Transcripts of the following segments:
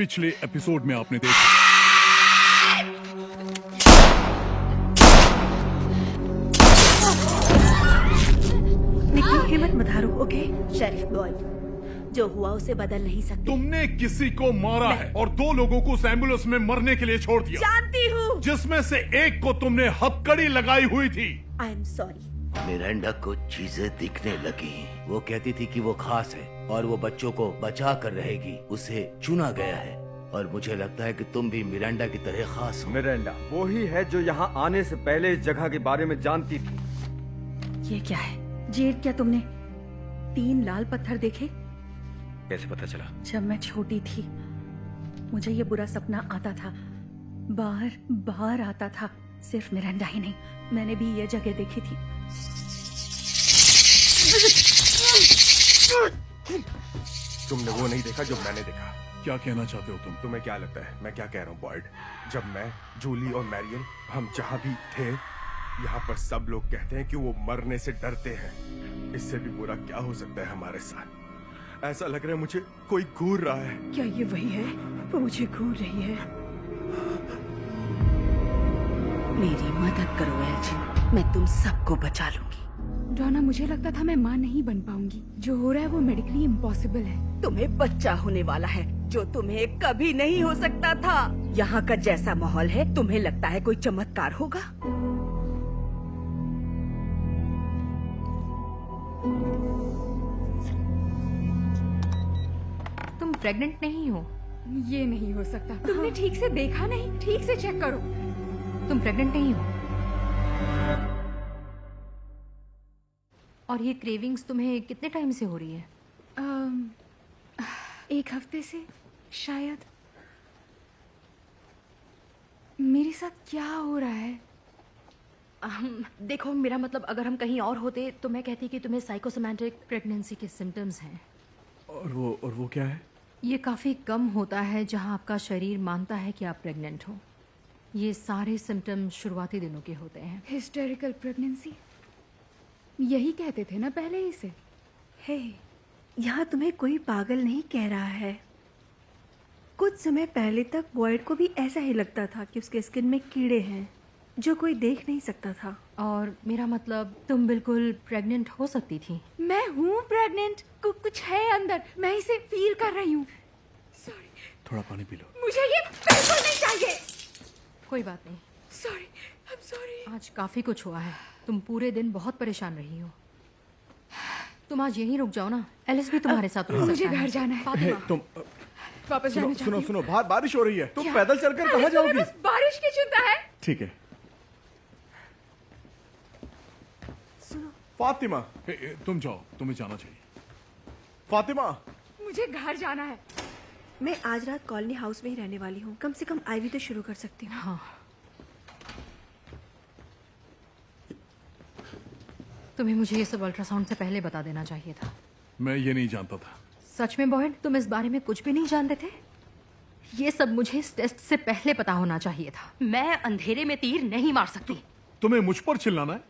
पिछले एपिसोड में आपने देखा। निकी, हिम्मत मत हारो, ओके? शरीफ बॉय, जो हुआ उसे बदल नहीं सकते। तुमने किसी को मारा है और 2 लोगों को उस एम्बुलेंस में मरने के लिए छोड़ दिया, जानती हूँ। जिसमें से एक को तुमने हथकड़ी लगाई हुई थी। I am sorry. मिरांडा को चीजें दिखने लगी। वो कहती थी कि वो खास है और वो बच्चों को बचा कर रहेगी। उसे चुना गया है और मुझे लगता है कि तुम भी मिरांडा की तरह खास हो। मिरांडा वो ही है जो यहाँ आने से पहले इस जगह के बारे में जानती थी। ये क्या है? जेड, क्या तुमने 3 लाल पत्थर देखे? कैसे पता चला? जब मैं छोटी थी मुझे ये बुरा सपना आता था, बार बार आता था। सिर्फ मिरांडा ही नहीं, मैंने भी ये जगह देखी थी। तुमने वो नहीं देखा जो मैंने देखा। क्या कहना चाहते हो तुम? तुम्हें क्या लगता है मैं क्या कह रहा हूँ बॉयड? जब मैं, जूली और मैरियन हम जहाँ भी थे, यहाँ पर सब लोग कहते हैं कि वो मरने से डरते हैं। इससे भी बुरा क्या हो सकता है हमारे साथ? ऐसा लग रहा है मुझे कोई घूर रहा है। क्या ये वही है? वो मुझे घूर रही है। मेरी मदद करो एल्जिन, मैं तुम सबको बचा लूंगी। डॉना, मुझे लगता था मैं माँ नहीं बन पाऊंगी। जो हो रहा है वो मेडिकली इम्पॉसिबल है। तुम्हें बच्चा होने वाला है जो तुम्हें कभी नहीं हो सकता था। यहाँ का जैसा माहौल है, तुम्हें लगता है कोई चमत्कार होगा? तुम प्रेग्नेंट नहीं हो? ये नहीं हो सकता। तुमने ठीक से देखा नहीं? ठीक से चेक करो। तुम प्रेग्नेंट नहीं हो और ये क्रेविंग्स तुम्हें कितने टाइम से हो रही है? 1 हफ्ते से शायद। मेरे साथ क्या हो रहा है? देखो, मेरा मतलब अगर हम कहीं और होते तो मैं कहती कि तुम्हें साइकोसोमैटिक प्रेगनेंसी के सिम्टम्स हैं। और वो क्या है? ये काफ़ी कम होता है जहां आपका शरीर मानता है कि आप प्रेग्नेंट हो। ये सारे सिम्टम्स शुरुआती दिनों के होते हैं। हिस्टेरिकल प्रेगनेंसी, यही कहते थे ना पहले इसे? हे, यहाँ तुम्हें कोई पागल नहीं कह रहा है। कुछ समय पहले तक बॉयड को भी ऐसा ही लगता था कि उसके स्किन में कीड़े हैं जो कोई देख नहीं सकता था। और मेरा मतलब तुम बिल्कुल प्रेग्नेंट हो सकती थी। मैं हूँ प्रेग्नेंट। कुछ है अंदर, मैं इसे फील कर रही हूँ। सॉरी। थोड़ा पानी पी लो। मुझे ये बिल्कुल नहीं चाहिए। कोई बात नहीं। Sorry, I am sorry. आज काफी कुछ हुआ है। तुम पूरे दिन बहुत परेशान रही हो। तुम आज यहीं रुक जाओ ना, एलिस भी तुम्हारे साथ रुक मुझे सकता है। घर जाना है। फातिमा, तुम वापस जाना सुनो चाहती सुनो, बाहर बारिश हो रही है। तुम पैदल चलकर कहाँ हूँ। जाओगी? बस बारिश की चिंता है। ठीक है सुनो, फातिमा, तुम जाओ, तुम्हें जाना चाहिए। फातिमा, मुझे घर जाना है। मैं आज रात कॉलोनी हाउस में ही रहने वाली हूँ। कम से कम आईवी तो शुरू कर सकती हूँ। हाँ, तुम्हें मुझे ये सब अल्ट्रासाउंड से पहले बता देना चाहिए था। मैं ये नहीं जानता था। सच में बॉयड, तुम इस बारे में कुछ भी नहीं जानते थे? ये सब मुझे इस टेस्ट से पहले पता होना चाहिए था। मैं अंधेरे में तीर नहीं मार सकती। तुम्हें मुझ पर चिल्लाना है?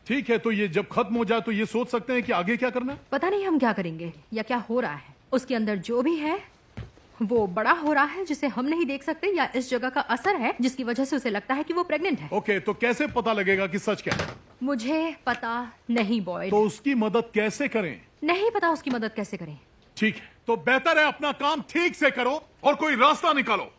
ठीक है, तो ये जब खत्म हो जाए तो ये सोच सकते हैं कि आगे क्या करना है। पता नहीं हम क्या करेंगे या क्या हो रहा है। उसके अंदर जो भी है वो बड़ा हो रहा है जिसे हम नहीं देख सकते, या इस जगह का असर है जिसकी वजह से उसे लगता है कि वो प्रेग्नेंट है। ओके, तो कैसे पता लगेगा कि सच क्या है? मुझे पता नहीं बॉयड। तो उसकी मदद कैसे करें? नहीं पता उसकी मदद कैसे करें। ठीक है, तो बेहतर है अपना काम ठीक से करो और कोई रास्ता निकालो।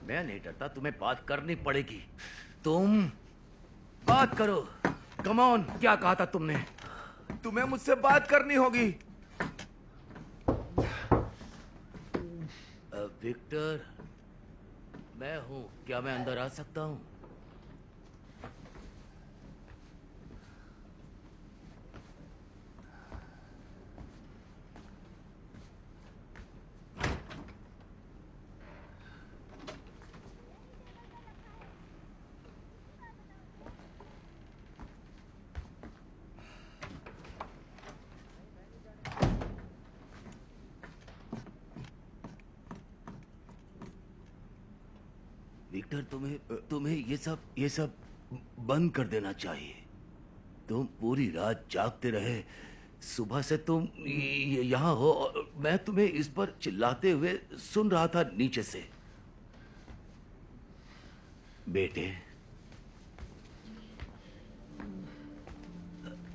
मैं नहीं डरता, तुम्हें बात करनी पड़ेगी। तुम बात करो। कम ऑन, क्या कहा था तुमने? तुम्हें मुझसे बात करनी होगी। विक्टर, मैं हूं, क्या मैं अंदर आ सकता हूं? विक्टर, तुम्हें ये सब बंद कर देना चाहिए। तुम पूरी रात जागते रहे, सुबह से तुम यहाँ हो और मैं तुम्हें इस पर चिल्लाते हुए सुन रहा था नीचे से। बेटे,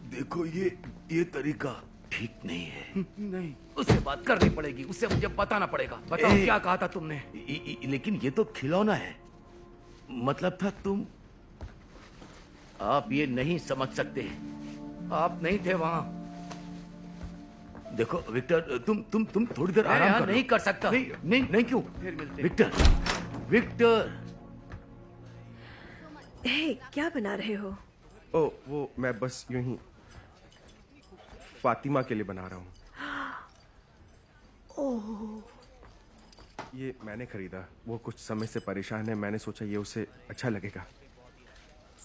देखो ये तरीका ठीक नहीं है। नहीं, उससे बात करनी पड़ेगी, उससे मुझे बताना पड़ेगा। बताओ क्या कहा था तुमने? लेकिन ये तो खिलौना है। मतलब था आप ये नहीं समझ सकते, आप नहीं थे वहां। देखो विक्टर, तुम थोड़ी देर आराम कर। नहीं कर सकता। नहीं क्यों? फिर मिलते हैं। विक्टर। हे, क्या बना रहे हो? ओ, वो मैं बस यूं ही फातिमा के लिए बना रहा हूँ। ओह, ये मैंने खरीदा। वो कुछ समय से परेशान है, मैंने सोचा ये उसे अच्छा लगेगा।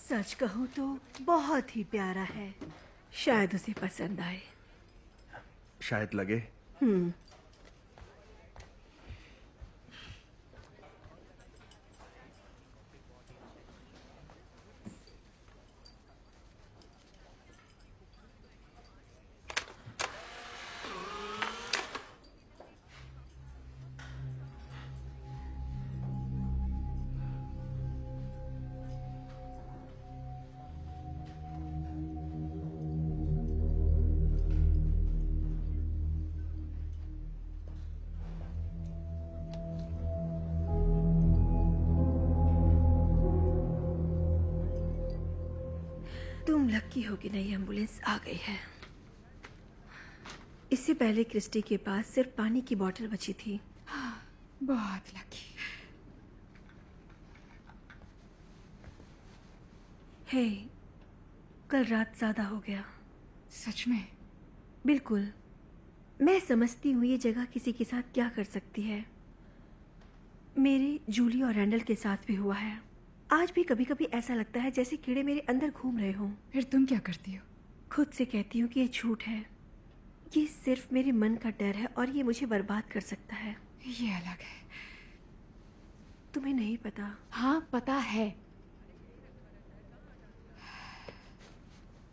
सच कहूँ तो बहुत ही प्यारा है, शायद उसे पसंद आए। शायद लगे। तुम लकी हो कि नई एम्बुलेंस आ गई है। इससे पहले क्रिस्टी के पास सिर्फ पानी की बोतल बची थी। बहुत लकी। हे, कल रात ज्यादा हो गया। सच में? बिल्कुल। मैं समझती हूँ ये जगह किसी के साथ क्या कर सकती है। मेरे जूली और रैंडल के साथ भी हुआ है। आज भी कभी कभी ऐसा लगता है जैसे कीड़े मेरे अंदर घूम रहे हों। फिर तुम क्या करती हो? खुद से कहती हूँ कि ये झूठ है। ये सिर्फ मेरे मन का डर है और ये मुझे बर्बाद कर सकता है। ये अलग है। तुम्हें नहीं पता? हाँ, पता है।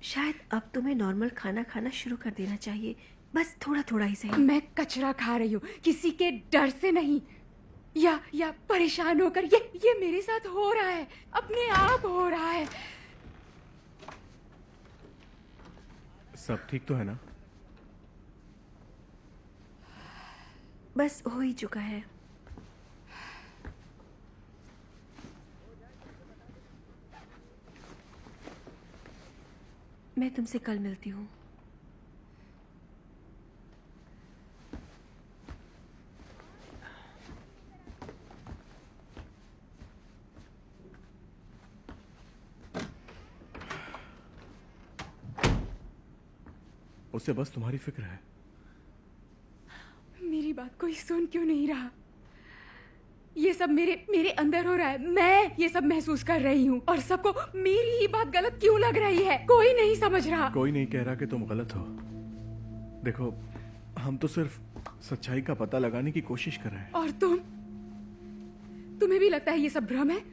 शायद अब तुम्हें नॉर्मल खाना खाना शुरू कर देना चाहिए, बस थोड़ा थोड़ा ही सही। मैं कचरा खा रही हूँ, किसी के डर से नहीं, या परेशान होकर। ये मेरे साथ हो रहा है, अपने आप हो रहा है। सब ठीक तो है ना? बस हो ही चुका है। मैं तुमसे कल मिलती हूँ। उसे बस तुम्हारी फिक्र है। मेरी बात कोई सुन क्यों नहीं रहा? ये सब मेरे अंदर हो रहा है। मैं ये सब महसूस कर रही हूँ और सबको मेरी ही बात गलत क्यों लग रही है? कोई नहीं समझ रहा। कोई नहीं कह रहा कि तुम गलत हो। देखो, हम तो सिर्फ सच्चाई का पता लगाने की कोशिश कर रहे हैं। और तुम्हें भी लगता है ये सब भ्रम है?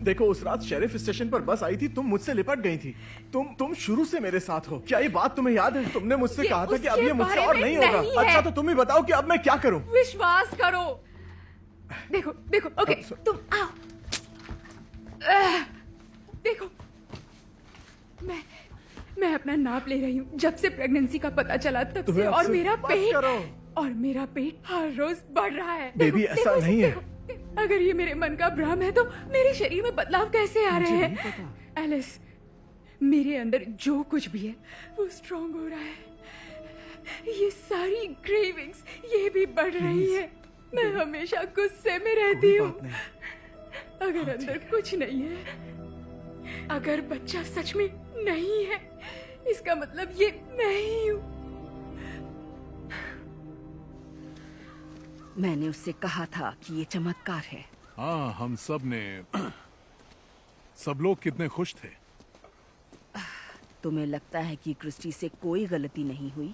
देखो, उस रात शेरिफ स्टेशन पर बस आई थी, तुम मुझसे लिपट गई थी। तुम शुरू से मेरे साथ हो। क्या ये बात तुम्हें याद है? तुमने मुझसे कहा था कि अब ये मुझसे और नहीं होगा। अच्छा, तो तुम ही बताओ कि अब मैं क्या करूं? विश्वास करो। देखो, ओके, तुम आओ। देखो, मैं अपना नाप ले रही हूँ। जब से प्रेगनेंसी का पता चला तब से, और मेरा पेट और मेरा पेट हर रोज बढ़ रहा है। बेबी, ऐसा नहीं है। अगर ये मेरे मन का भ्रम है तो मेरे शरीर में बदलाव कैसे आ रहे हैं? एलिस, मेरे अंदर जो कुछ भी है वो स्ट्रांग हो रहा है। ये सारी क्रेविंग्स ये भी बढ़ रही है। मैं हमेशा गुस्से में रहती हूँ। अगर अंदर कुछ नहीं है, अगर बच्चा सच में नहीं है, इसका मतलब ये मैं ही हूँ। मैंने उससे कहा था कि ये चमत्कार है। हाँ, हम सब ने सब लोग कितने खुश थे। तुम्हें लगता है कि क्रिस्टी से कोई गलती नहीं हुई?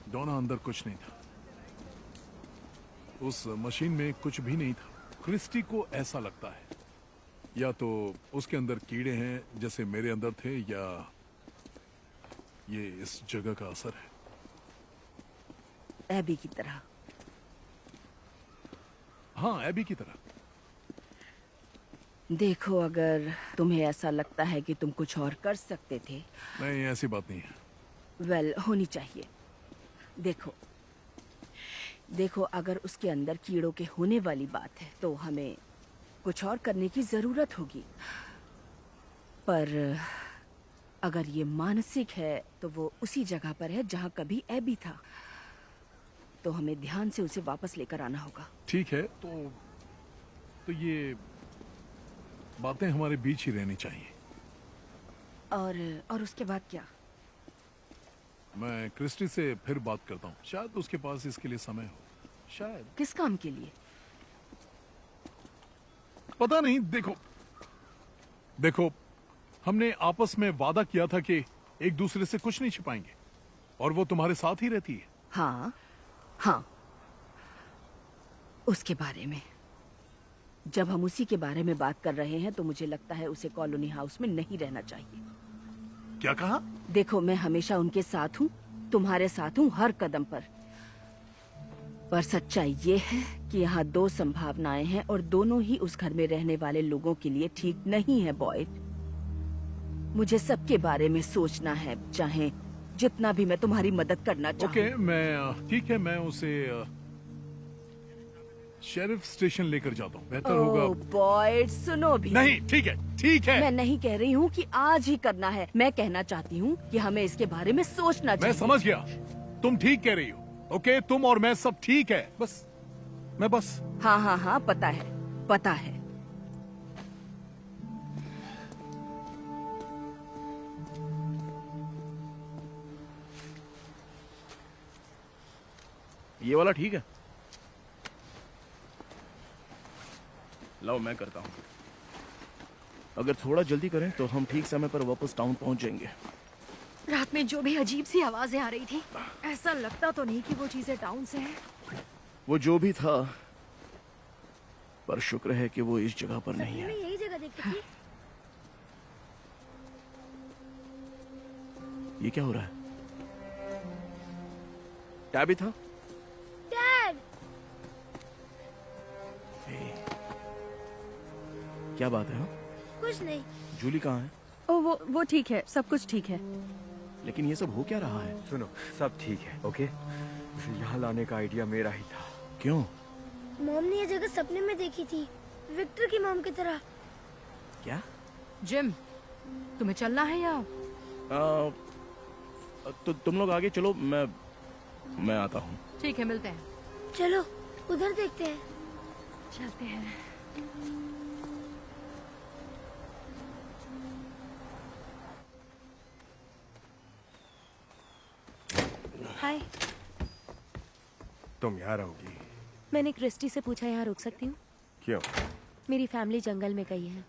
डोना, अंदर कुछ नहीं था। उस मशीन में कुछ भी नहीं था। क्रिस्टी को ऐसा लगता है या तो उसके अंदर कीड़े हैं जैसे मेरे अंदर थे, या ये इस जगह का असर है। एबी की तरह। हाँ, एबी की तरह। देखो, अगर तुम्हें ऐसा लगता है कि तुम कुछ और कर सकते थे, नहीं, ऐसी बात नहीं है। वेल, होनी चाहिए। देखो, अगर उसके अंदर कीड़ों के होने वाली बात है तो हमें कुछ और करने की जरूरत होगी। पर अगर ये मानसिक है तो वो उसी जगह पर है जहाँ कभी एबी था। तो हमें ध्यान से उसे वापस लेकर आना होगा। ठीक है, तो ये बातें हमारे बीच ही रहनी चाहिए। और उसके बाद क्या? मैं क्रिस्टी से फिर बात करता हूँ। शायद उसके पास इसके लिए समय हो। शायद। किस काम के लिए? पता नहीं। देखो, हमने आपस में वादा किया था कि एक दूसरे से कुछ नहीं छिपाएंगे, और वो तुम्हारे साथ ही रहती है। हाँ, उसके बारे में। जब हम उसी के बारे में बात कर रहे हैं तो मुझे लगता है उसे कॉलोनी हाउस में नहीं रहना चाहिए। क्या कहा? देखो, मैं हमेशा उनके साथ हूँ, तुम्हारे साथ हूँ हर कदम पर। सच्चाई ये है कि यहाँ दो संभावनाएं हैं और दोनों ही उस घर में रहने वाले लोगों के लिए ठीक नहीं है बॉयड। मुझे सबके बारे में सोचना है, चाहे जितना भी मैं तुम्हारी मदद करना चाहूँ। ओके, ठीक है, मैं उसे शेरिफ स्टेशन लेकर जाता हूँ। बेहतर होगा। बॉयड, सुनो भी। नहीं, ठीक है। मैं नहीं कह रही हूँ कि आज ही करना है। मैं कहना चाहती हूँ कि हमें इसके बारे में सोचना मैं चाहिए। समझ गया, तुम ठीक कह रही हो। ओके, तुम और मैं सब ठीक है। बस हाँ, पता है। ये वाला ठीक है। लाओ, मैं करता हूँ। अगर थोड़ा जल्दी करें तो हम ठीक समय पर वापस टाउन पहुंच जाएंगे। रात में जो भी अजीब सी आवाजें आ रही थी, ऐसा लगता तो नहीं कि वो चीजें टाउन से हैं। वो जो भी था, पर शुक्र है कि वो इस जगह पर नहीं है। यही जगह देखती थी। ये क्या हो रहा है? टैबी था? डैड, क्या बात है? हाँ? कुछ नहीं। जूली कहाँ है? वो ठीक है, सब कुछ ठीक है। लेकिन ये सब हो क्या रहा है? सुनो, सब ठीक है, ओके? उसे यहाँ लाने का आइडिया मेरा ही था। क्यों? मॉम ने ये जगह सपने में देखी थी, विक्टर की मॉम की तरह। क्या? जिम, तुम्हें चलना है या? तो तुम लोग आगे चलो, मैं आता हूँ। ठीक है, मिलते हैं। चलो उधर देखते हैं। चलते हैं। हाय, तुम यहाँ रहोगी? मैंने क्रिस्टी से पूछा यहाँ रुक सकती हूँ? क्यों? मेरी फैमिली जंगल में गई है,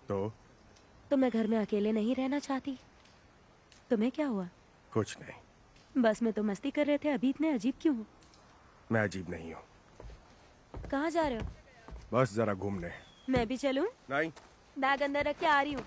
तो मैं घर में अकेले नहीं रहना चाहती। तुम्हें क्या हुआ? कुछ नहीं। बस में तो मस्ती कर रहे थे, अभी इतने अजीब क्यों हो? मैं अजीब नहीं हूँ। कहाँ जा रहे हो? बस जरा घूमने। मैं भी चलूं? नहीं। बैग अंदर रख के आ रही हूँ।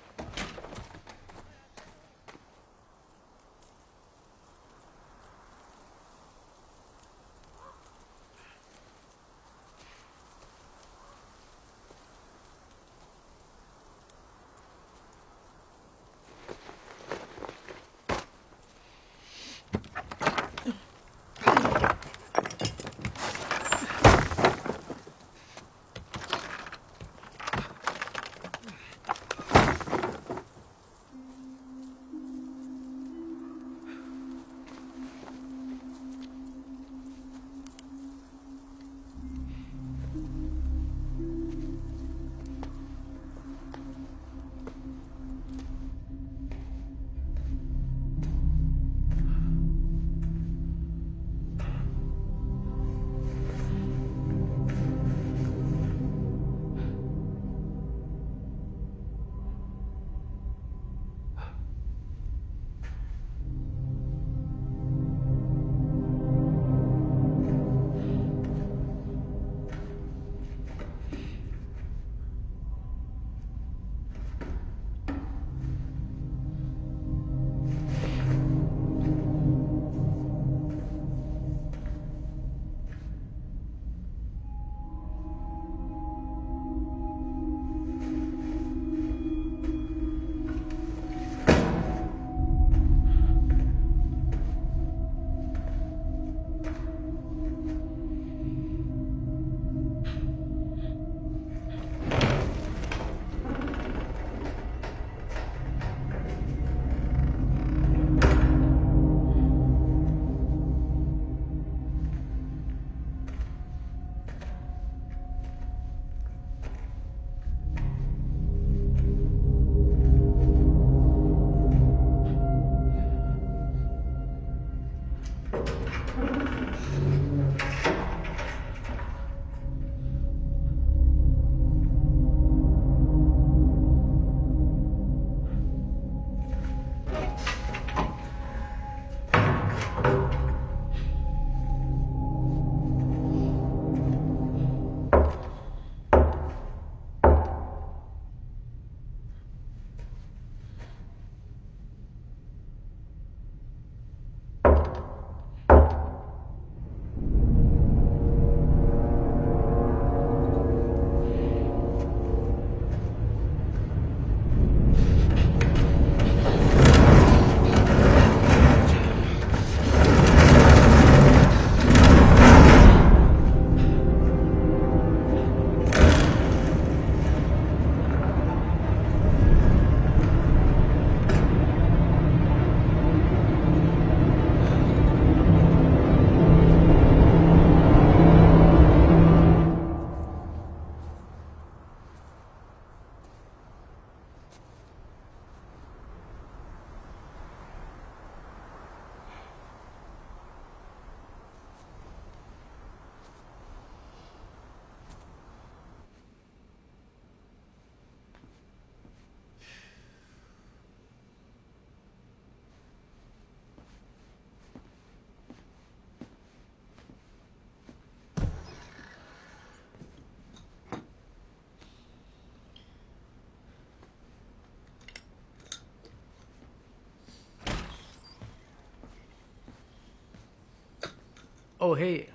ओह हे,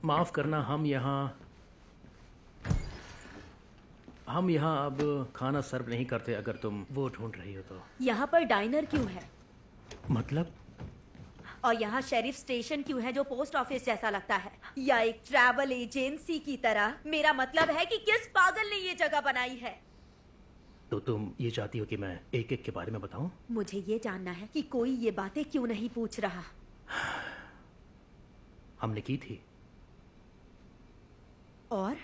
माफ करना, हम यहाँ अब खाना सर्व नहीं करते अगर तुम वो ढूंढ रही हो तो। यहाँ पर डाइनर क्यों है? मतलब? और यहाँ शेरिफ स्टेशन क्यों है जो पोस्ट ऑफिस जैसा लगता है, या एक ट्रैवल एजेंसी की तरह? मेरा मतलब है कि किस पागल ने ये जगह बनाई है? तो तुम ये चाहती हो कि मैं एक एक के बारे में बताऊं? मुझे ये जानना है कि कोई ये बातें क्यों नहीं पूछ रहा। हमने की थी। और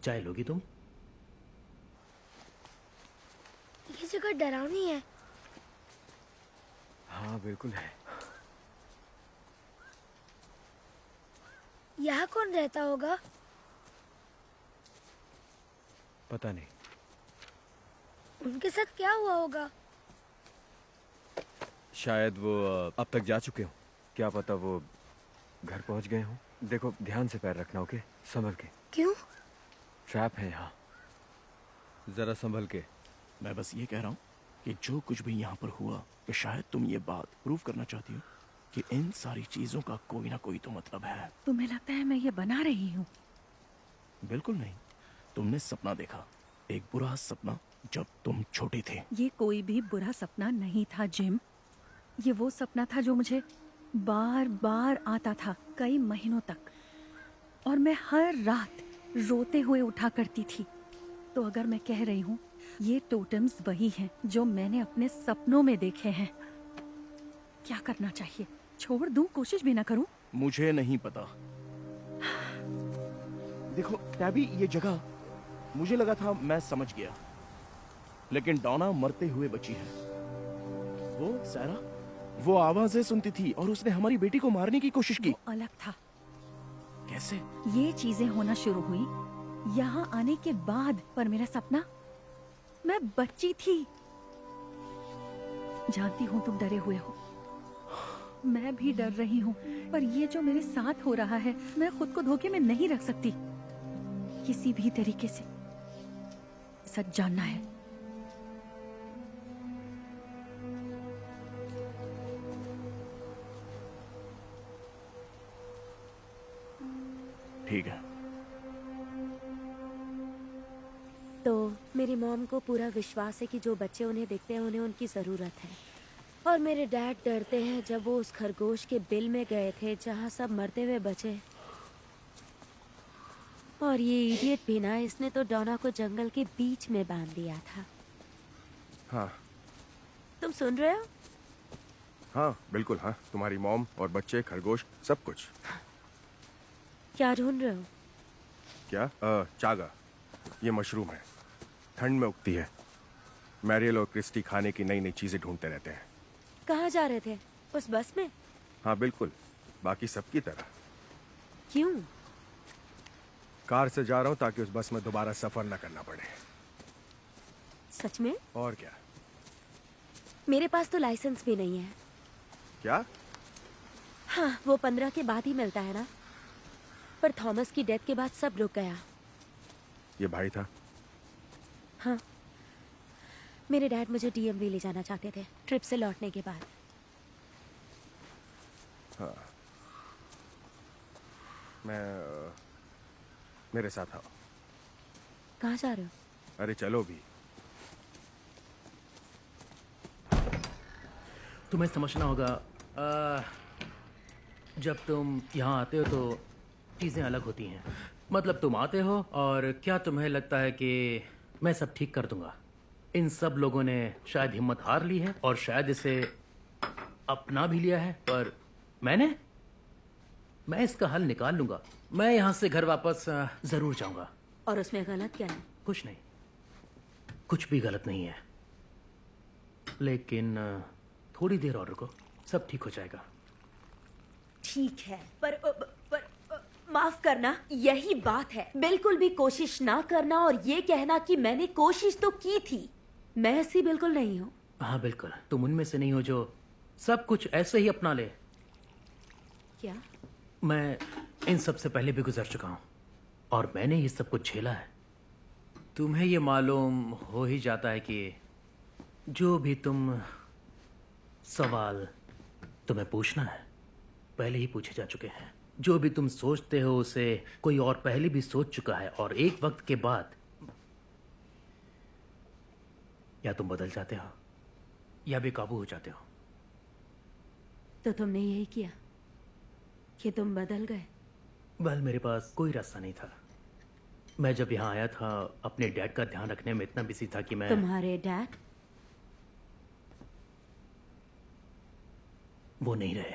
चाय लोगी तुम? ये जगह डरावनी है। हाँ बिल्कुल है। यहाँ कौन रहता होगा? पता नहीं। उनके साथ क्या हुआ होगा? शायद वो अब तक जा चुके हो। क्या पता वो घर पहुंच गए हो। देखो ध्यान से पैर रखना, ओके? संभल के। क्यों? ट्रैप है यहाँ, जरा संभल के। मैं बस ये कह रहा हूँ कि जो कुछ भी यहाँ पर हुआ, कि शायद तुम ये बात प्रूव करना चाहती हो कि इन सारी चीजों का कोई ना कोई तो मतलब है। तुम्हें लगता है मैं ये बना रही हूँ? बिल्कुल नहीं। तुमने सपना देखा, एक बुरा सपना, जब तुम छोटे थे। ये कोई भी बुरा सपना नहीं था जिम। ये वो सपना था जो मुझे बार बार आता था कई महीनों तक, और मैं हर रात रोते हुए उठा करती थी। तो अगर मैं कह रही हूँ ये टोटम्स वही हैं जो मैंने अपने सपनों में देखे हैं, क्या करना चाहिए? छोड़ दूं, कोशिश भी ना करूं? मुझे नहीं पता। देखो टैबी, ये जगह मुझे लगा था मैं समझ गया, लेकिन डॉना मरते हुए बची है। वो सारा, वो आवाजें सुनती थी और उसने हमारी बेटी को मारने की कोशिश की। वो अलग था। कैसे? ये चीजें होना शुरू हुई यहाँ आने के बाद, पर मेरा सपना, मैं बच्ची थी। जानती हूँ तुम डरे हुए हो, मैं भी डर रही हूँ, पर ये जो मेरे साथ हो रहा है, मैं खुद को धोखे में नहीं रख सकती। किसी भी तरीके से सच जानना है। ठीक है। तो मेरी मॉम को पूरा विश्वास है कि जो बच्चे उन्हें देखते हैं उन्हें उनकी ज़रूरत है। और मेरे डैड डरते हैं जब वो उस खरगोश के बिल में गए थे जहाँ सब मरते हुए बचे। और ये इडियट भी ना, इसने तो डॉना को जंगल के बीच में बांध दिया था। हाँ तुम सुन रहे हो? हाँ बिल्कुल, हाँ। तुम्हारी मॉम और बच्चे, खरगोश, सब कुछ। क्या ढूंढ रहे हो? क्या? चागा, ये मशरूम है, ठंड में उगती है। मैरियल और क्रिस्टी खाने की नई नई चीजें ढूंढते रहते हैं। कहाँ जा रहे थे? उस बस में? हाँ बिल्कुल, बाकी सबकी तरह। क्यों? कार से जा रहा हूँ ताकि उस बस में दोबारा सफर न करना पड़े। सच में? और क्या। मेरे पास तो लाइसेंस भी नहीं है। क्या? हाँ, वो 15 के बाद ही मिलता है ना। पर थॉमस की डेथ के बाद सब रुक गया। ये भाई था? हाँ, मेरे डैड मुझे डीएमवी ले जाना चाहते थे ट्रिप से लौटने के बाद। हाँ, मेरे साथ आओ। कहाँ जा रहे हो? अरे चलो भी। तुम्हें समझना होगा, जब तुम यहाँ आते हो तो चीज़ें अलग होती हैं। मतलब तुम आते हो और क्या तुम्हें लगता है कि मैं सब ठीक कर दूंगा? इन सब लोगों ने शायद हिम्मत हार ली है और शायद इसे अपना भी लिया है, पर मैं इसका हल निकाल लूंगा। मैं यहाँ से घर वापस जरूर जाऊंगा। और उसमें गलत क्या है? कुछ नहीं, कुछ भी गलत नहीं है, लेकिन थोड़ी देर और रुको, सब ठीक हो जाएगा। ठीक है, पर माफ करना, यही बात है। बिल्कुल भी कोशिश ना करना और ये कहना कि मैंने कोशिश तो की थी। मैं ऐसी बिल्कुल नहीं हूँ। हाँ बिल्कुल, तुम उनमें से नहीं हो जो सब कुछ ऐसे ही अपना ले। क्या? मैं इन सब से पहले भी गुजर चुका हूँ और मैंने ये सब कुछ झेला है। तुम्हें ये मालूम हो ही जाता है कि जो भी तुम सवाल तुम्हें पूछना है, पहले ही पूछे जा चुके हैं। जो भी तुम सोचते हो उसे कोई और पहले भी सोच चुका है, और एक वक्त के बाद या तुम बदल जाते हो या बेकाबू हो जाते हो। तो तुमने यही किया कि तुम बदल गए? वेल, मेरे पास कोई रास्ता नहीं था। मैं जब यहाँ आया था अपने डैड का ध्यान रखने में इतना बिजी था कि मैं तुम्हारे डैड? वो नहीं रहे।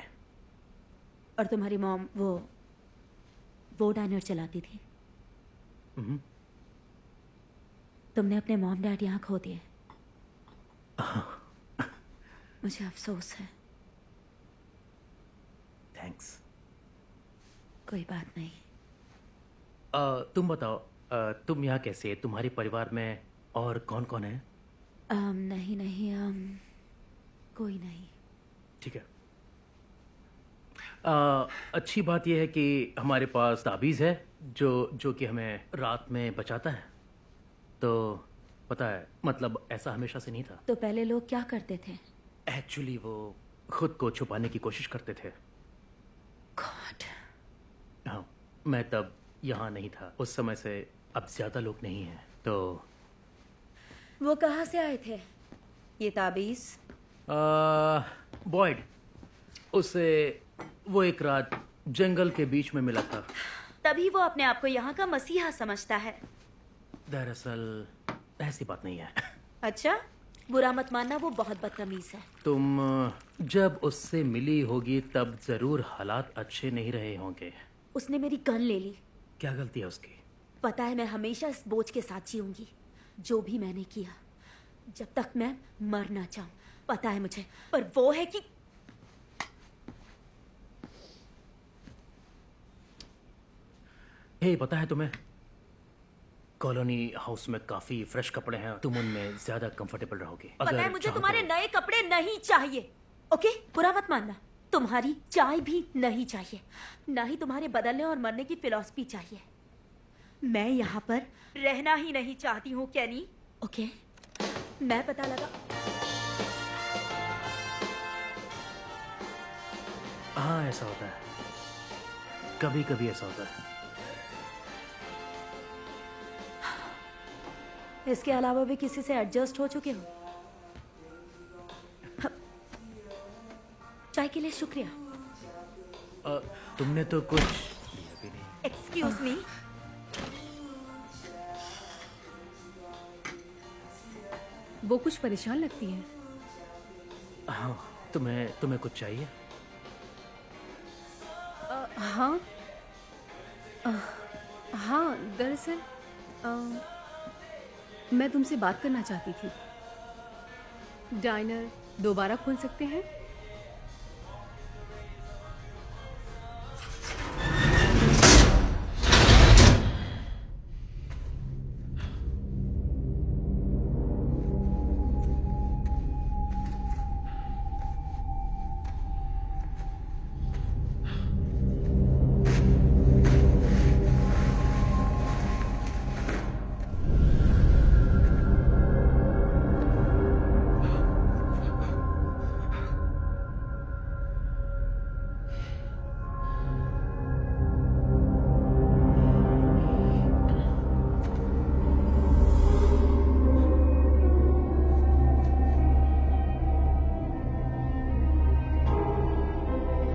और तुम्हारी मॉम वो डाइनर चलाती थी? तुमने अपने मॉम डैड यहाँ खो दिए। मुझे अफसोस है। थैंक्स। कोई बात नहीं। तुम बताओ, तुम यहाँ कैसे? तुम्हारे परिवार में और कौन कौन है? नहीं, कोई नहीं। ठीक है। अच्छी बात यह है कि हमारे पास ताबीज़ है जो कि हमें रात में बचाता है। तो पता है, मतलब ऐसा हमेशा से नहीं था। तो पहले लोग क्या करते थे? एक्चुअली वो खुद को छुपाने की कोशिश करते थे। गॉड। हाँ, मैं तब यहाँ नहीं था उस समय से। अब ज्यादा लोग नहीं हैं। तो वो कहाँ से आए थे ये ताबीज? बॉयड, उसे वो एक रात जंगल के बीच में मिला था। तभी वो अपने आप को यहाँ का मसीहा समझता है। दरअसल ऐसी बात नहीं है। अच्छा, बुरा मत मानना, वो बहुत बदतमीज है। तुम जब उससे मिली होगी तब जरूर हालात अच्छे नहीं रहे होंगे। उसने मेरी गन ले ली। क्या गलती है उसकी? पता है, मैं हमेशा इस बोझ के साथ जीऊंगी जो भी मैंने किया, जब तक मैं मर ना चाहूं। पता है मुझे, पर वो है कि हे, पता है तुम्हें, कॉलोनी हाउस में काफी फ्रेश कपड़े हैं। तुम उनमें ज्यादा कंफर्टेबल रहोगे। पता है मुझे तुम्हारे नए कपड़े नहीं चाहिए। ओके, बुरा मत मानना। तुम्हारी चाय भी नहीं चाहिए, ना ही तुम्हारे बदलने और मरने की फिलॉसफी चाहिए। मैं यहाँ पर रहना ही नहीं चाहती हूँ कैनी। ओके, मैं पता लगा। हाँ, ऐसा होता है, कभी कभी ऐसा होता है। इसके अलावा भी किसी से एडजस्ट हो चुके हो? चाय के लिए शुक्रिया। तुमने तो कुछ एक्सक्यूज मी। वो कुछ परेशान लगती है। हाँ, तुम्हें कुछ चाहिए? हाँ, हाँ, दरअसल मैं तुमसे बात करना चाहती थी। डाइनर दोबारा खोल सकते हैं?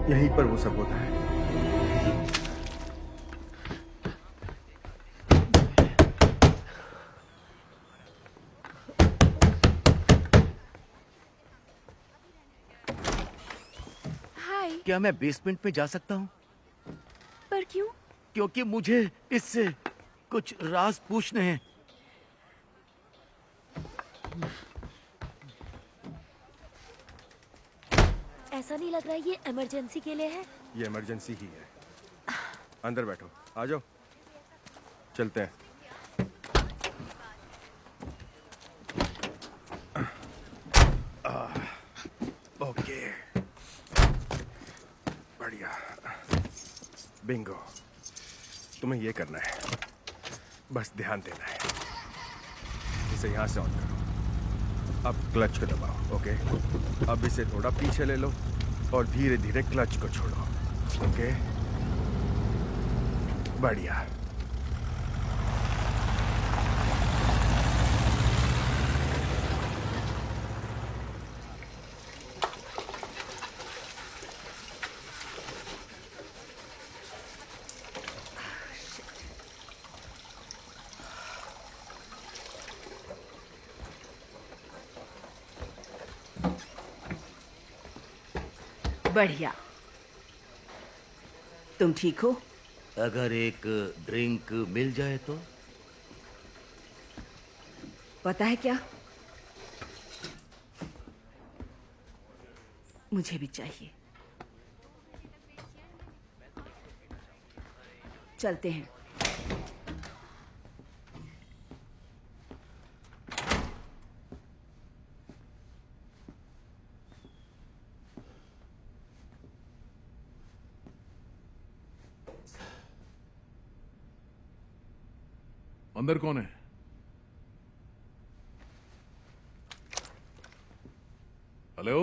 यहीं पर वो सब होता है। हाय। क्या मैं बेसमेंट में जा सकता हूँ? पर क्यों? क्योंकि मुझे इससे कुछ राज पूछने हैं। ऐसा नहीं लग रहा ये इमरजेंसी के लिए है। ये इमरजेंसी ही है। अंदर बैठो, आ जाओ, चलते हैं। ओके, बढ़िया, बिंगो। तुम्हें ये करना है, बस ध्यान देना है। इसे यहां से ऑन करो। अब क्लच को दबाओ, ओके? अब इसे थोड़ा पीछे ले लो और धीरे धीरे क्लच को छोड़ो, ओके? बढ़िया। बढ़िया। तुम ठीक हो? अगर एक ड्रिंक मिल जाए तो? पता है क्या, मुझे भी चाहिए। चलते हैं। अंदर कौन है? हेलो?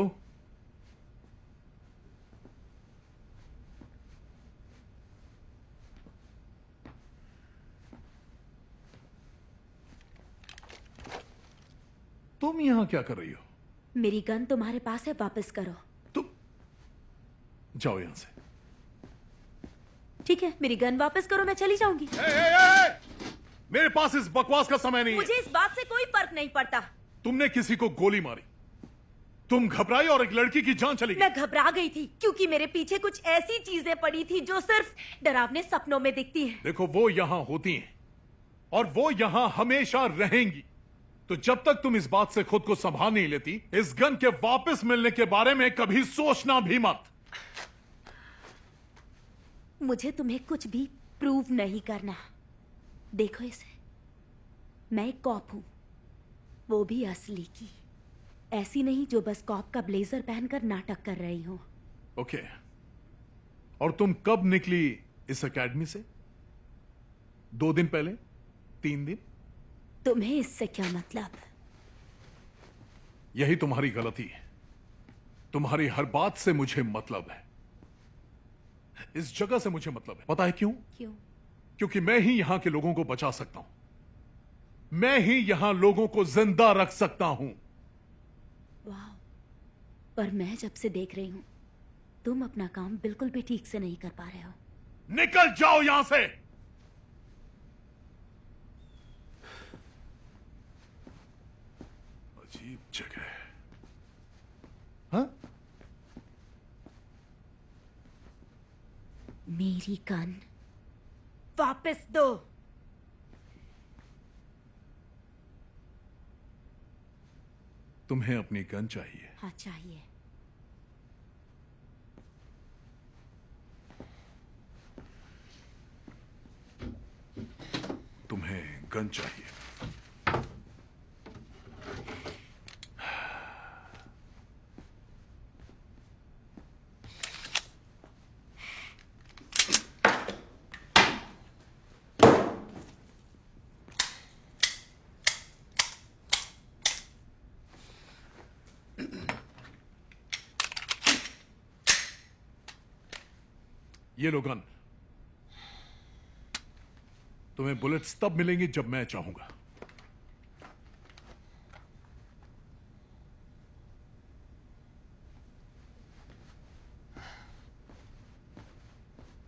तुम यहां क्या कर रही हो? मेरी गन तुम्हारे पास है, वापस करो। जाओ यहां से। ठीक है, मेरी गन वापस करो, मैं चली जाऊंगी। मेरे पास इस बकवास का समय नहीं मुझे है। इस बात से कोई फर्क नहीं पड़ता। तुमने किसी को गोली मारी, तुम घबराई और एक लड़की की जान चली गई। मैं घबरा गई थी क्योंकि मेरे पीछे कुछ ऐसी चीजें पड़ी थी जो सिर्फ डरावने सपनों में दिखती हैं। देखो, वो यहां होती हैं और वो यहां हमेशा रहेंगी। तो जब तक तुम इस बात से खुद को संभाल नहीं लेती, इस गन के वापस मिलने के बारे में कभी सोचना भी मत। मुझे तुम्हें कुछ भी प्रूव नहीं करना। देखो इसे, मैं एक कॉप हूं, वो भी असली की, ऐसी नहीं जो बस कॉप का ब्लेजर पहनकर नाटक कर रही हो। ओके, और तुम कब निकली इस एकेडमी से? 2 दिन पहले? 3 दिन? तुम्हें इससे क्या मतलब? यही तुम्हारी गलती है। तुम्हारी हर बात से मुझे मतलब है। इस जगह से मुझे मतलब है। पता है क्यों? क्यों? क्योंकि मैं ही यहां के लोगों को बचा सकता हूं। मैं ही यहां लोगों को जिंदा रख सकता हूं। वाह, पर मैं जब से देख रही हूं तुम अपना काम बिल्कुल भी ठीक से नहीं कर पा रहे हो। निकल जाओ यहां से। अजीब जगह है। हाँ? मेरी गन वापस दो। तुम्हें अपनी गन चाहिए? हाँ, चाहिए। तुम्हें गन चाहिए? ये लो गन। तुम्हें बुलेट्स तब मिलेंगी जब मैं चाहूंगा।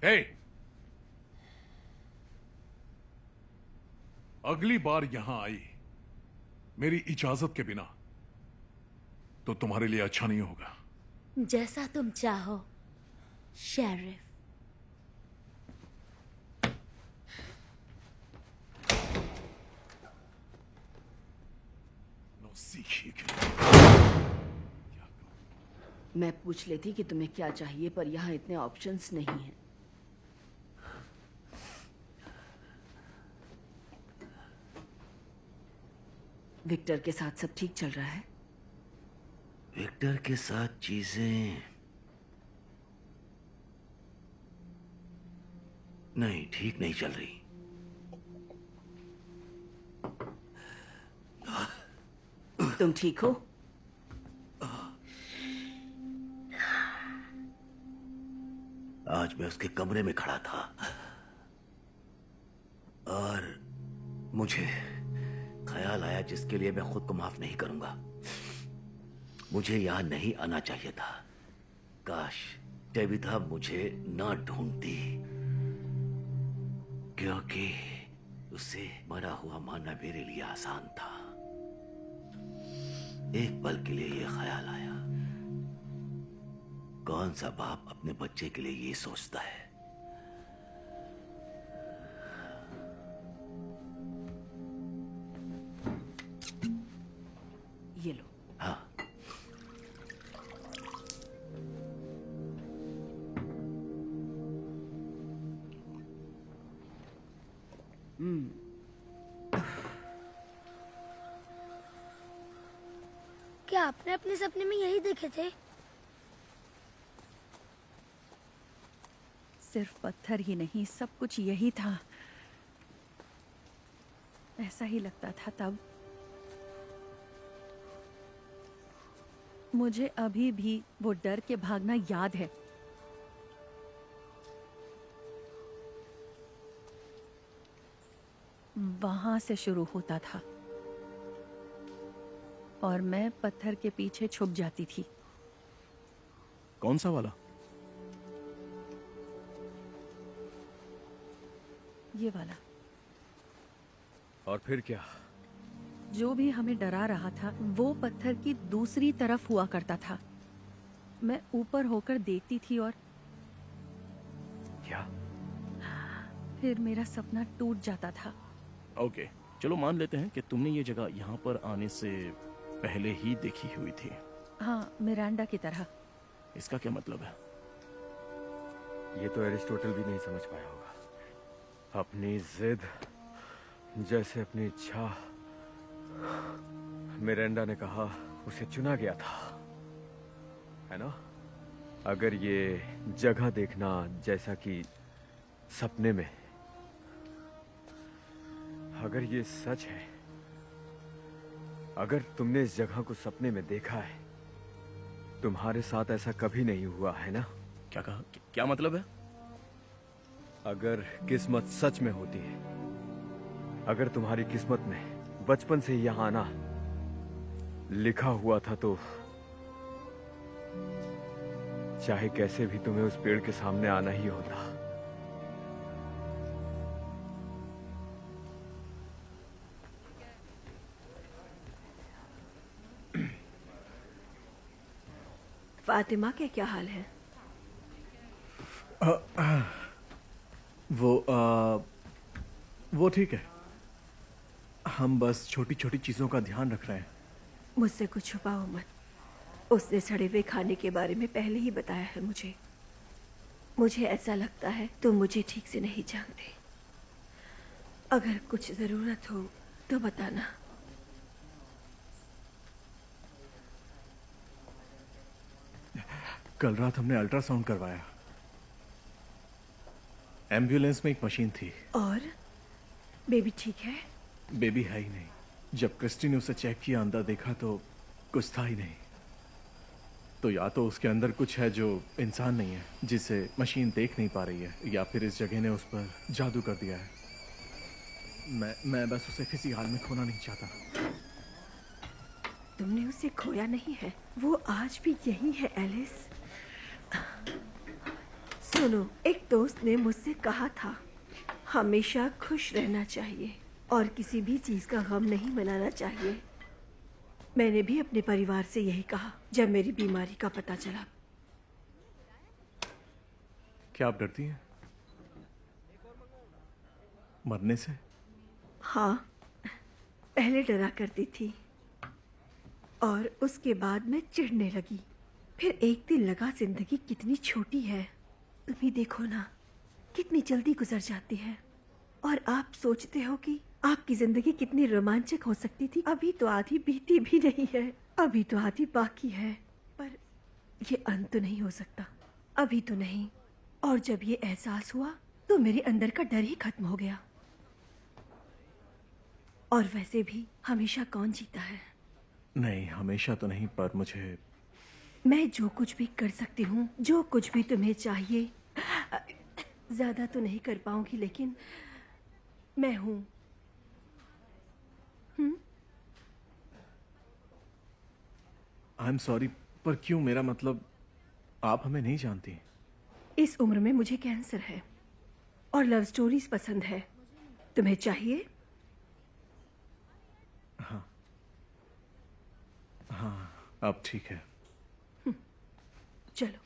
हे, अगली बार यहां आई मेरी इजाजत के बिना तो तुम्हारे लिए अच्छा नहीं होगा। जैसा तुम चाहो शेरिफ। मैं पूछ लेती कि तुम्हें क्या चाहिए, पर यहाँ इतने ऑप्शंस नहीं हैं। विक्टर के साथ सब ठीक चल रहा है? विक्टर के साथ चीजें नहीं, ठीक नहीं चल रही। तुम ठीक हो? आज मैं उसके कमरे में खड़ा था और मुझे ख्याल आया जिसके लिए मैं खुद को माफ नहीं करूंगा। मुझे यहां नहीं आना चाहिए था। काश टेबिथा मुझे ना ढूंढती, क्योंकि उसे मरा हुआ मानना मेरे लिए आसान था। एक पल के लिए यह ख्याल आया, कौन सा बाप अपने बच्चे के लिए ये सोचता है? ये लो। हाँ। क्या आपने अपने सपने में यही देखे थे? सिर्फ पत्थर ही नहीं, सब कुछ यही था। ऐसा ही लगता था तब। मुझे अभी भी वो डर के भागना याद है। वहां से शुरू होता था और मैं पत्थर के पीछे छुप जाती थी। कौन सा वाला? ये वाला। और फिर क्या? जो भी हमें डरा रहा था वो पत्थर की दूसरी तरफ हुआ करता था। मैं ऊपर होकर देखती थी और क्या? फिर मेरा सपना टूट जाता था। ओके, चलो मान लेते हैं कि तुमने ये जगह यहाँ पर आने से पहले ही देखी हुई थी। हाँ, मिरांडा की तरह। इसका क्या मतलब है? ये तो एरिस्टोटल भी नहीं समझ पाया होगा। अपनी जिद जैसे अपनी इच्छा, मिरांडा ने कहा उसे चुना गया था, है ना? अगर ये जगह देखना जैसा कि सपने में, अगर ये सच है, अगर तुमने इस जगह को सपने में देखा है, तुम्हारे साथ ऐसा कभी नहीं हुआ है ना? क्या कहा? क्या मतलब है? अगर किस्मत सच में होती है, अगर तुम्हारी किस्मत में बचपन से ही यहाँ आना लिखा हुआ था, तो चाहे कैसे भी तुम्हें उस पेड़ के सामने आना ही होता। फातिमा के क्या हाल है? वो ठीक है। हम बस छोटी छोटी चीजों का ध्यान रख रहे हैं। मुझसे कुछ छुपाओ मत। उसने सड़े हुए खाने के बारे में पहले ही बताया है मुझे। मुझे ऐसा लगता है तुम मुझे ठीक से नहीं जानते। अगर कुछ जरूरत हो तो बताना। कल रात हमने अल्ट्रासाउंड करवाया। एम्बुलेंस में एक मशीन थी। और बेबी ठीक है? बेबी है ही नहीं। जब क्रिस्टी ने उसे चेक किया, अंदर देखा तो कुछ था ही नहीं। तो या तो उसके अंदर कुछ है जो इंसान नहीं है, जिसे मशीन देख नहीं पा रही है, या फिर इस जगह ने उस पर जादू कर दिया है। मैं बस उसे किसी हाल में खोना नहीं चाहता। तुमने उसे खोया नहीं है, वो आज भी यही है एलिस। सुनो, एक दोस्त ने मुझसे कहा था हमेशा खुश रहना चाहिए और किसी भी चीज का गम नहीं मनाना चाहिए। मैंने भी अपने परिवार से यही कहा जब मेरी बीमारी का पता चला। क्या आप डरती हैं मरने से? हाँ, पहले डरा करती थी और उसके बाद मैं चिढ़ने लगी। फिर एक दिन लगा जिंदगी कितनी छोटी है, तुम ही देखो ना, कितनी जल्दी गुजर जाती है। और आप सोचते हो कि आपकी जिंदगी कितनी रोमांचक हो सकती थी। अभी तो आधी बीती भी नहीं है, अभी तो आधी बाकी है। पर ये अंत तो नहीं हो सकता, अभी तो नहीं। और जब ये एहसास हुआ तो मेरे अंदर का डर ही खत्म हो गया। और वैसे भी हमेशा कौन जीता है? नहीं, हमेशा तो नहीं, पर मुझे मैं जो कुछ भी कर सकती हूँ, जो कुछ भी तुम्हें चाहिए ज्यादा तो नहीं कर पाऊंगी, लेकिन मैं हूं। आई एम सॉरी, पर क्यों? मेरा मतलब, आप हमें नहीं जानती। इस उम्र में मुझे कैंसर है और लव स्टोरीज पसंद है। तुम्हें चाहिए? हाँ हाँ, अब ठीक है। चलो।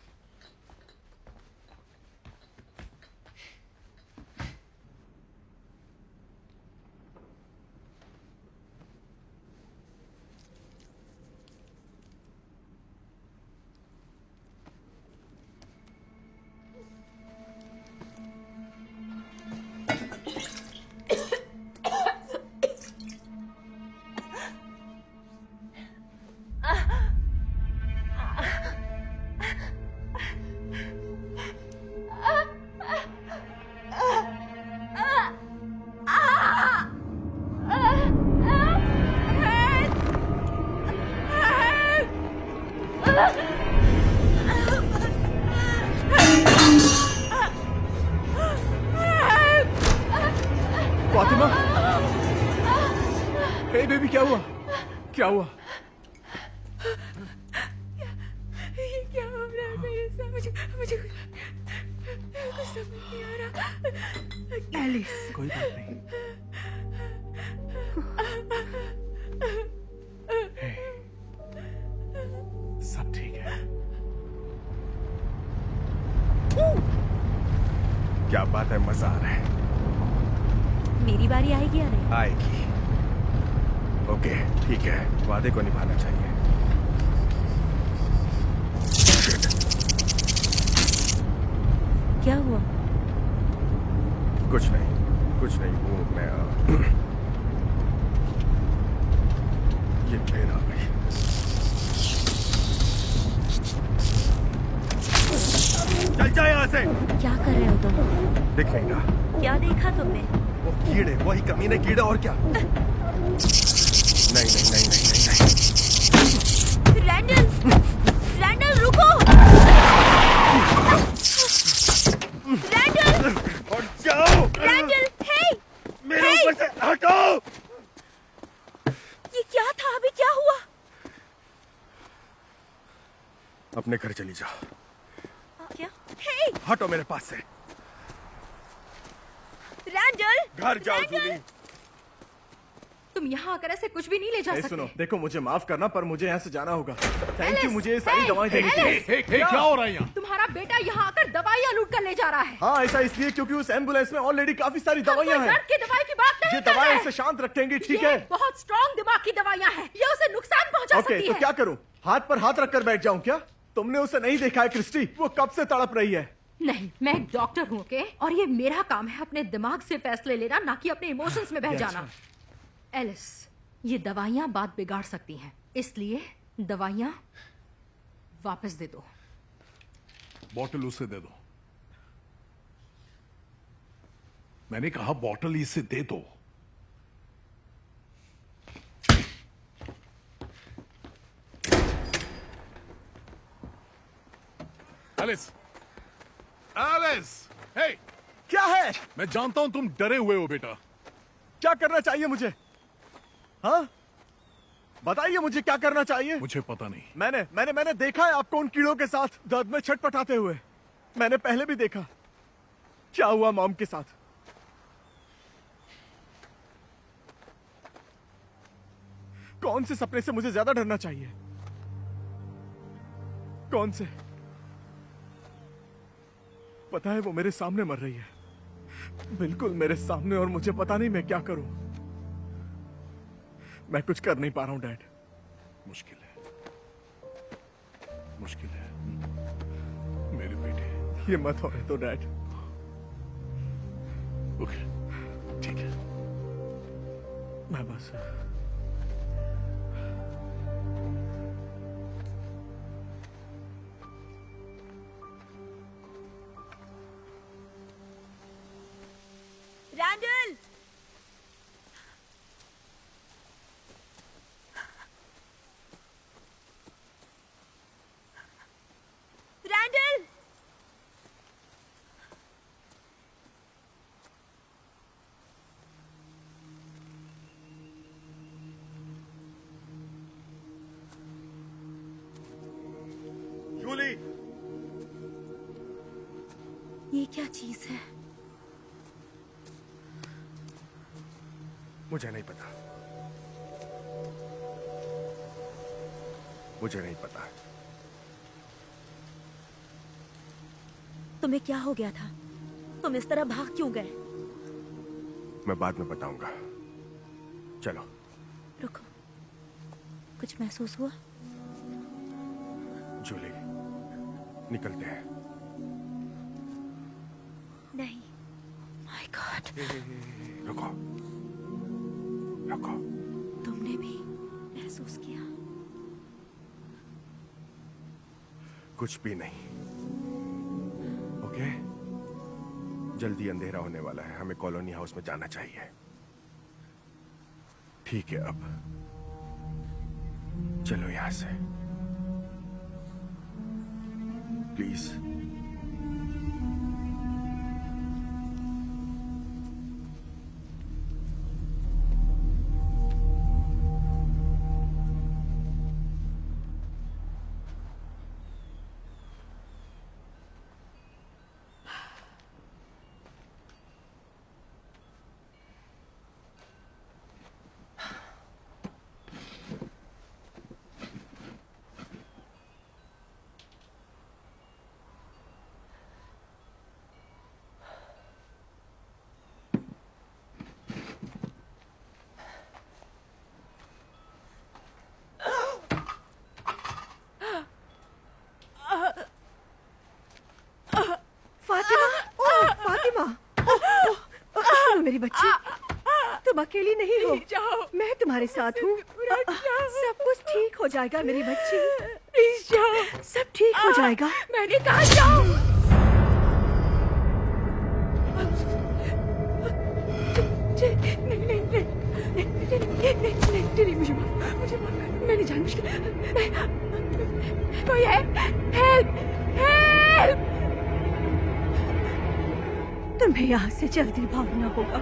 फातिमा, हे बेबी, क्या हुआ? क्या हुआ? ये क्या हो रहा है मेरे साथ? मुझे कुछ समझ नहीं आ रहा। एलिस, कोई बात नहीं। हे, सब ठीक है। क्या बात है, मजा आ रहा है। मेरी बारी आएगी या नहीं? आएगी। ओके, ठीक है, वादे को निभाना चाहिए। क्या हुआ? कुछ नहीं, वो मैं ये फिर आ गई। चल जा यहाँ से। क्या कर रहे हो तुम? दिख नहीं रहा। क्या देखा तुमने? वो कीड़े, वही कमीने कीड़े, और क्या? नहीं। रैंडल रुको! रैंडल! और जाओ! रैंडल, हे! मेरे ऊपर से हटो! ये क्या था? अभी क्या हुआ? अपने घर चली जाओ। क्या? हे! हटो मेरे पास से। रैंडल! घर जाओ जूली। तुम यहाँ आकर ऐसे कुछ भी नहीं ले जा सकते। सुनो, देखो, मुझे माफ करना, पर मुझे यहाँ से जाना होगा। थैंक यू, एलिस, मुझे ये सारी दवाएं देनी चाहिए। क्या हो रहा है यहाँ? तुम्हारा बेटा यहाँ आकर दवाइयाँ लूट कर ले जा रहा है। हाँ, ऐसा इसलिए क्योंकि उस एम्बुलेंस में ऑलरेडी काफी सारी दवाइयाँ हैं। दर्द की दवाई की बात नहीं ये कर दवाएं रहे। उसे शांत रखेंगी, ठीक ये है? बहुत स्ट्रॉन्ग दिमाग की दवाइयाँ हैं। ये उसे नुकसान पहुँचा ओके, सकती तो है। क्या करूं? हाथ पर हाथ रखकर बैठ जाऊं क्या? तुमने उसे नहीं देखा है क्रिस्टी? वो कब से तड़प रही है। नहीं, मैं एक डॉक्टर हूँ, ओके? और ये मेरा काम है अपने दिमाग से फैसले लेना, ना कि अपने इमोशंस में बह जाना। एलिस, ये दवाइयाँ बात बिगाड़ सकती हैं, इसलिए दवाइयाँ वापस दे दो। बॉटल उसे दे दो। मैंने कहा बॉटल इसे दे दो। एलिस, एलिस, हे! क्या है? मैं जानता हूं तुम डरे हुए हो बेटा। क्या करना चाहिए मुझे? हाँ, बताइए मुझे क्या करना चाहिए। मुझे पता नहीं। मैंने देखा है आपको उन कीड़ों के साथ दर्द में छटपटाते हुए। मैंने पहले भी देखा। क्या हुआ मॉम के साथ? कौन से सपने से मुझे ज्यादा डरना चाहिए? कौन से? पता है वो मेरे सामने मर रही है, बिल्कुल मेरे सामने, और मुझे पता नहीं मैं क्या करूं। मैं कुछ कर नहीं पा रहा हूं डैड। मुश्किल है मेरे बेटे। ये मत होने दो डैड। ओके, ठीक है। मैं बस रैंडल! रैंडल! जूली, ये क्या चीज है? मुझे नहीं पता, मुझे नहीं पता। तुम्हें क्या हो गया था? तुम इस तरह भाग क्यों गए? मैं बाद में बताऊंगा। चलो। रुको, कुछ महसूस हुआ? जूली, निकलते हैं। नहीं। My God. रुको, रुको। तुमने भी महसूस किया? कुछ भी नहीं। ओके, जल्दी अंधेरा होने वाला है, हमें कॉलोनी हाउस में जाना चाहिए। ठीक है, अब चलो यहां से, प्लीज। फातिमा, सुनो मेरी बच्ची, तुम अकेली नहीं हो, मैं तुम्हारे साथ हूँ। सब कुछ ठीक हो जाएगा मेरी बच्ची, प्लीज जाओ। सब ठीक हो जाएगा। मैंने कहा जाओ। नहीं, मुझे माफ, मैंने जानबूझकर। कोई है? Help, help. तुम्हें यहाँ से जल्दी भागना होगा।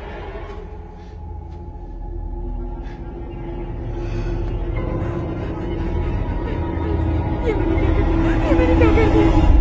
ये मैंने क्या कर दिया?